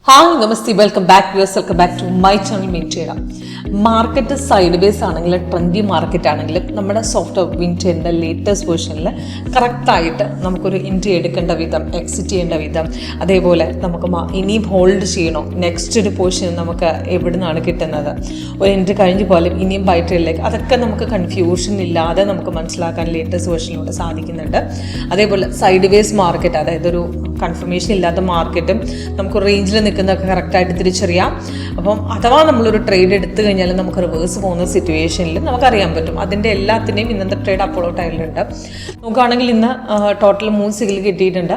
Hi നമസ്തേ, welcome back to my channel meet. Market side base ആണെങ്കിൽ trendy market ആണെങ്കിലും നമ്മുടെ സോഫ്റ്റ് വിൻറ്ററിൻ്റെ ലേറ്റസ്റ്റ് വേർഷനിൽ കറക്റ്റായിട്ട് നമുക്കൊരു എൻട്രി എടുക്കേണ്ട വിധം, എക്സിറ്റ് ചെയ്യേണ്ട വിധം, അതേപോലെ നമുക്ക് ഇനിയും ഹോൾഡ് ചെയ്യണോ, നെക്സ്റ്റ് ഒരു പോർഷൻ നമുക്ക് എവിടെ നിന്നാണ് കിട്ടുന്നത്, ഒരു എൻട്രി കഴിഞ്ഞ് പോലും ഇനിയും ബൈ ട്രേഡിലേക്ക്, അതൊക്കെ നമുക്ക് കൺഫ്യൂഷൻ ഇല്ലാതെ നമുക്ക് മനസ്സിലാക്കാൻ ലേറ്റസ്റ്റ് വേർഷനിലൂടെ സാധിക്കുന്നുണ്ട്. അതേപോലെ സൈഡ് വേസ് മാർക്കറ്റ്, അതായത് ഒരു കൺഫർമേഷൻ ഇല്ലാത്ത മാർക്കറ്റും നമുക്ക് റേഞ്ചിൽ നിൽക്കുന്നതൊക്കെ കറക്റ്റായിട്ട് തിരിച്ചറിയാം. അപ്പം അഥവാ നമ്മളൊരു ട്രേഡ് എടുത്തു കഴിഞ്ഞാൽ നമുക്ക് റിവേഴ്സ് പോകുന്ന സിറ്റുവേഷനിൽ നമുക്കറിയാൻ പറ്റും. അതിൻ്റെ എല്ലാത്തിൻ്റെയും ഇന്നത്തെ ട്രേഡ് അപ്പോളോ ടൈലിലുണ്ട്. നോക്കുകയാണെങ്കിൽ ഇന്ന് ടോട്ടൽ 3 സിഗിൽ കിട്ടിയിട്ടുണ്ട്.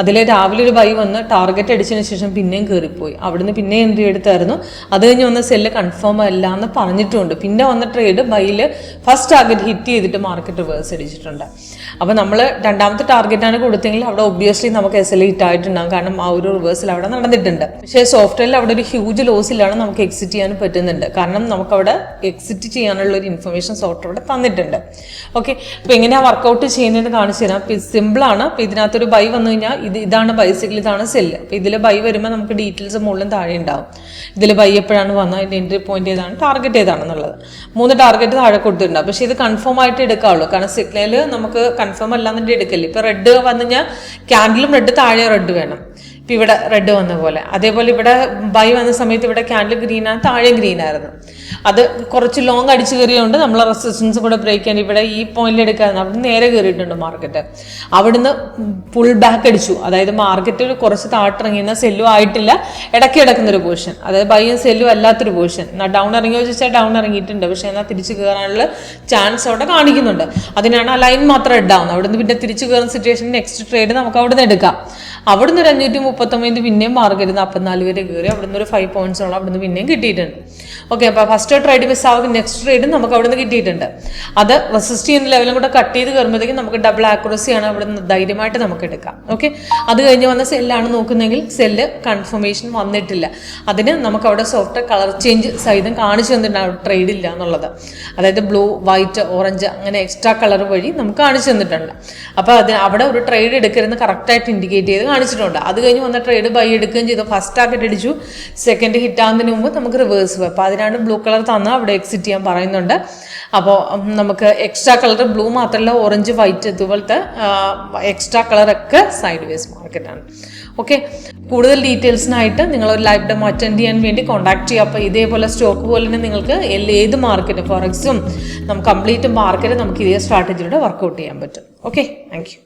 അതിൽ രാവിലെ ഒരു ബൈ വന്ന് ടാർഗറ്റ് അടിച്ചതിന് ശേഷം പിന്നെയും കയറിപ്പോയി. അവിടുന്ന് പിന്നെ എൻട്രി എടുത്തായിരുന്നു. അത് കഴിഞ്ഞ് വന്ന സെല്ല് കൺഫേം അല്ല എന്ന് പറഞ്ഞിട്ടുമുണ്ട്. പിന്നെ വന്ന ട്രേഡ് ബൈയിൽ ഫസ്റ്റ് ടാർഗറ്റ് ഹിറ്റ് ചെയ്തിട്ട് മാർക്കറ്റ് റിവേഴ്സ് അടിച്ചിട്ടുണ്ട്. അപ്പോൾ നമ്മൾ രണ്ടാമത്തെ ടാർഗറ്റാണ് കൊടുത്തെങ്കിൽ അവിടെ ഒബ്വിയസ്ലി നമുക്ക് SL ഹിറ്റ് ആയിട്ടുണ്ടാകും. കാരണം ആ ഒരു റിവേഴ്സൽ അവിടെ നടന്നിട്ടുണ്ട്. പക്ഷേ സോഫ്റ്റ്വെയറിൽ അവിടെ ഒരു ഹ്യൂജ് ലോസിലാണ് നമുക്ക് എക്സിറ്റ് ചെയ്യാൻ പറ്റുന്നുണ്ട്. കാരണം നമുക്കവിടെ എക്സിറ്റ് ചെയ്യാനുള്ള ഒരു ഇൻഫർമേഷൻ സോഫ്റ്റ്വെയർ അവിടെ തന്നിട്ടുണ്ട്. ഓക്കെ, അപ്പോൾ എങ്ങനെയാണ് വർക്കൗട്ട് ചെയ്യുന്നതെന്ന് കാണിച്ചു തരാം. സിമ്പിളാണ്. അപ്പോൾ ഇതിനകത്തൊരു ബൈ വന്നു കഴിഞ്ഞാൽ ഇതാണ് ബൈസിക്കിൾ, ഇതാണ് സെല്ല്. അപ്പോൾ ഇതിൽ ബൈ വരുമ്പോൾ നമുക്ക് ഡീറ്റെയിൽസ് മുകളിലും താഴെ ഉണ്ടാവും. ഇതിൽ ബൈ എപ്പോഴാണ് വന്നത്, അതിൻ്റെ എൻട്രി പോയിന്റ് ഏതാണ്, ടാർഗറ്റ് ഏതാണെന്നുള്ളത് 3 ടാർഗറ്റ് താഴെ കൊടുത്തിട്ടുണ്ടാവും. പക്ഷേ ഇത് കൺഫേം ആയിട്ട് എടുക്കാവുള്ളൂ. കാരണം സിഗ്നൽ നമുക്ക് കൺഫേം അല്ലാന്നിട്ട് എടുക്കില്ല. ഇപ്പോൾ റെഡ് വന്നു കഴിഞ്ഞാൽ ക്യാൻഡിലും റെഡ്, താഴെ റെഡ് വേണം. ഇപ്പം ഇവിടെ റെഡ് വന്ന പോലെ. അതേപോലെ ഇവിടെ ബൈ വന്ന സമയത്ത് ഇവിടെ ക്യാൻഡിൽ ഗ്രീനാണ്, താഴെ ഗ്രീൻ ആയിരുന്നു. അത് കുറച്ച് ലോങ് അടിച്ച് കയറിയുകൊണ്ട് നമ്മൾ റെസിസ്റ്റൻസ് കൂടെ ബ്രേക്ക് ചെയ്യാൻ ഇവിടെ ഈ പോയിന്റിൽ എടുക്കാറുണ്ട്. അവിടെ നേരെ കയറിയിട്ടുണ്ട് മാർക്കറ്റ്. അവിടുന്ന് പുൾ ബാക്ക് അടിച്ചു. അതായത് മാർക്കറ്റ് കുറച്ച് താട്ടിറങ്ങിയെന്ന സെല്ലും ആയിട്ടില്ല, ഇടയ്ക്ക് കിടക്കുന്നൊരു പോർഷൻ, അതായത് ബൈയും സെല്ലും അല്ലാത്തൊരു പോർഷൻ. ഡൗൺ ഇറങ്ങിയോ ചോദിച്ചാൽ ഡൗൺ ഇറങ്ങിയിട്ടുണ്ട്. പക്ഷേ എന്നാൽ തിരിച്ച് കയറാനുള്ള ചാൻസ് അവിടെ കാണിക്കുന്നുണ്ട്. അതിനാണ് ആ ലൈൻ മാത്രം റെഡ് ആവുന്നത്. അവിടുന്ന് പിന്നെ തിരിച്ച് കയറുന്ന സിറ്റുവേഷൻ നെക്സ്റ്റ് ട്രേഡ് നമുക്ക് അവിടുന്ന് എടുക്കാം. അവിടുന്ന് ഒരു 539 പിന്നെയും മാർക്കറ്റ് 44 വരെ കയറി. അവിടുന്ന് ഒരു 5 പോയിന്റ്സോളം അവിടുന്ന് പിന്നെയും കിട്ടിയിട്ടുണ്ട്. ഓക്കെ, അപ്പോൾ ഫസ്റ്റ് ട്രേഡ് മിസ് ആവുക, നെക്സ്റ്റ് ട്രേഡ് നമുക്ക് അവിടുന്ന് കിട്ടിയിട്ടുണ്ട്. അത് റെസിസ്റ്റ് ചെയ്യുന്ന ലെവലും കൂടെ കട്ട് ചെയ്ത് കയറുമ്പോഴത്തേക്കും നമുക്ക് ഡബിൾ ആക്യുറസിയാണ് അവിടുന്ന് ധൈര്യമായിട്ട് നമുക്ക് എടുക്കാം. ഓക്കെ, അത് കഴിഞ്ഞ് വന്ന സെല്ലാണ് നോക്കുന്നതെങ്കിൽ സെല്ല് കൺഫർമേഷൻ വന്നിട്ടില്ല. അതിന് നമുക്ക് അവിടെ സോഫ്റ്റ് കളർ ചേഞ്ച് സഹിതം കാണിച്ചു തന്നിട്ടുണ്ട് ട്രേഡ് ഇല്ല എന്നുള്ളത്. അതായത് ബ്ലൂ, വൈറ്റ്, ഓറഞ്ച് അങ്ങനെ എക്സ്ട്രാ കളർ വഴി നമുക്ക് കാണിച്ചു തന്നിട്ടുണ്ട്. അപ്പോൾ അവിടെ ഒരു ട്രേഡ് എടുക്കരുന്ന് കറക്റ്റായിട്ട് ഇൻഡിക്കേറ്റ് ചെയ്ത് കാണിച്ചിട്ടുണ്ട്. അത് കഴിഞ്ഞ് വന്ന ട്രേഡ് ബൈ എടുക്കുകയും ചെയ്തു. ഫസ്റ്റ് ടാർഗറ്റ് അടിച്ചു, സെക്കൻഡ് ഹിറ്റ് ആകുന്നതിന് മുമ്പ് നമുക്ക് റിവേഴ്സ് പോയി. അപ്പോൾ അതിനാണ് ബ്ലൂ കളർ തന്നാൽ അവിടെ എക്സിറ്റ് ചെയ്യാൻ പറയുന്നുണ്ട്. അപ്പോൾ നമുക്ക് എക്സ്ട്രാ കളർ ബ്ലൂ മാത്രമല്ല, ഓറഞ്ച്, വൈറ്റ് ഇതുപോലത്തെ എക്സ്ട്രാ കളറൊക്കെ സൈഡ് വേസ് മാർക്കറ്റാണ്. ഓക്കെ, കൂടുതൽ ഡീറ്റെയിൽസിനായിട്ട് നിങ്ങളൊരു ലൈവ് ഡെമോ അറ്റൻഡ് ചെയ്യാൻ വേണ്ടി കോൺടാക്ട് ചെയ്യുക. അപ്പോൾ ഇതേപോലെ സ്റ്റോക്ക് പോലെ തന്നെ നിങ്ങൾക്ക് ഏത് മാർക്കറ്റ്, ഫോറക്സും നമുക്ക് കംപ്ലീറ്റ് മാർക്കറ്റ് നമുക്ക് ഇതേ സ്ട്രാറ്റജിയിലൂടെ വർക്കൗട്ട് ചെയ്യാൻ പറ്റും. Okay, thank you.